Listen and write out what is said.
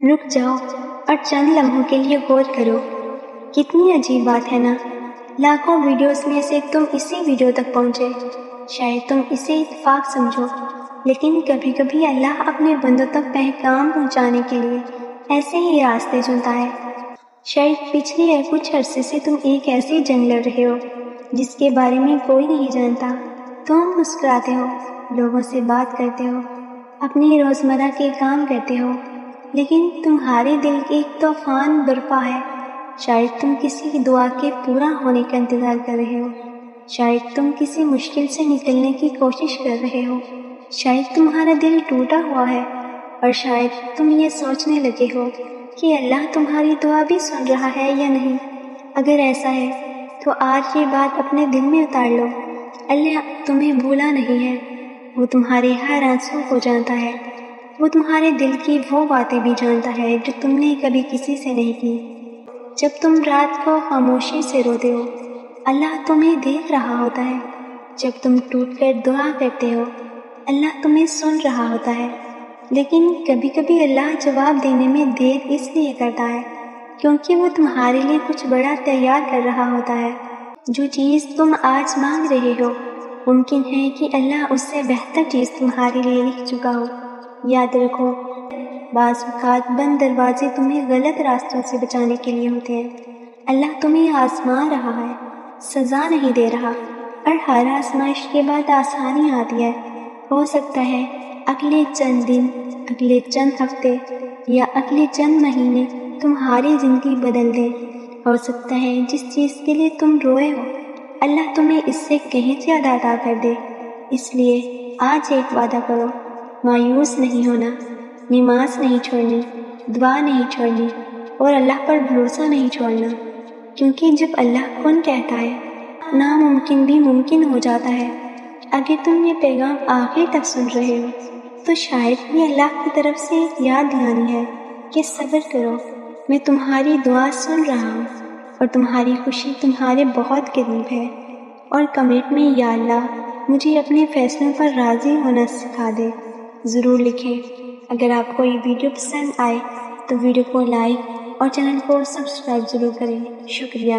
رک جاؤ اور چند لمحوں کے لیے غور کرو۔ کتنی عجیب بات ہے نا، لاکھوں ویڈیوز میں سے تم اسی ویڈیو تک پہنچے۔ شاید تم اسے اتفاق سمجھو، لیکن کبھی کبھی اللہ اپنے بندوں تک پیغام پہنچانے کے لیے ایسے ہی راستے چنتا ہے۔ شاید پچھلے کچھ عرصے سے تم ایک ایسی جنگ لڑ رہے ہو جس کے بارے میں کوئی نہیں جانتا۔ تم مسکراتے ہو، لوگوں سے بات کرتے ہو، اپنی روزمرہ کے کام کرتے ہو، لیکن تمہارے دل ایک طوفان برپا ہے۔ شاید تم کسی دعا کے پورا ہونے کا انتظار کر رہے ہو، شاید تم کسی مشکل سے نکلنے کی کوشش کر رہے ہو، شاید تمہارا دل ٹوٹا ہوا ہے، اور شاید تم یہ سوچنے لگے ہو کہ اللہ تمہاری دعا بھی سن رہا ہے یا نہیں۔ اگر ایسا ہے تو آج یہ بات اپنے دل میں اتار لو، اللہ تمہیں بھولا نہیں ہے۔ وہ تمہارے ہر آنسو کو جانتا ہے، وہ تمہارے دل کی وہ باتیں بھی جانتا ہے جو تم نے کبھی کسی سے نہیں کی۔ جب تم رات کو خاموشی سے روتے ہو، اللہ تمہیں دیکھ رہا ہوتا ہے۔ جب تم ٹوٹ کر دعا کرتے ہو، اللہ تمہیں سن رہا ہوتا ہے۔ لیکن کبھی کبھی اللہ جواب دینے میں دیر اس لیے کرتا ہے کیونکہ وہ تمہارے لیے کچھ بڑا تیار کر رہا ہوتا ہے۔ جو چیز تم آج مانگ رہے ہو، ممکن ہے کہ اللہ اس سے بہتر چیز تمہارے لیے لکھ چکا ہو۔ یاد رکھو، بعض اوقات بند دروازے تمہیں غلط راستوں سے بچانے کے لیے ہوتے ہیں۔ اللہ تمہیں آزما رہا ہے، سزا نہیں دے رہا، اور ہر آزمائش کے بعد آسانی آتی ہے۔ ہو سکتا ہے اگلے چند دن، اگلے چند ہفتے یا اگلے چند مہینے تمہاری زندگی بدل دیں۔ ہو سکتا ہے جس چیز کے لیے تم روئے ہو، اللہ تمہیں اس سے کہیں زیادہ عطا کر دے۔ اس لیے آج ایک وعدہ کرو، مایوس نہیں ہونا، نماز نہیں چھوڑنی، دعا نہیں چھوڑنی، اور اللہ پر بھروسہ نہیں چھوڑنا، کیونکہ جب اللہ کن کہتا ہے، ناممکن بھی ممکن ہو جاتا ہے۔ اگر تم یہ پیغام آخر تک سن رہے ہو تو شاید یہ اللہ کی طرف سے یاد دہانی ہے کہ صبر کرو، میں تمہاری دعا سن رہا ہوں، اور تمہاری خوشی تمہارے بہت قریب ہے۔ اور کمنٹ میں یا اللہ مجھے اپنے فیصلوں پر راضی ہونا سکھا دے ضرور لکھیں۔ اگر آپ کو یہ ویڈیو پسند آئے تو ویڈیو کو لائک اور چینل کو سبسکرائب ضرور کریں۔ شکریہ۔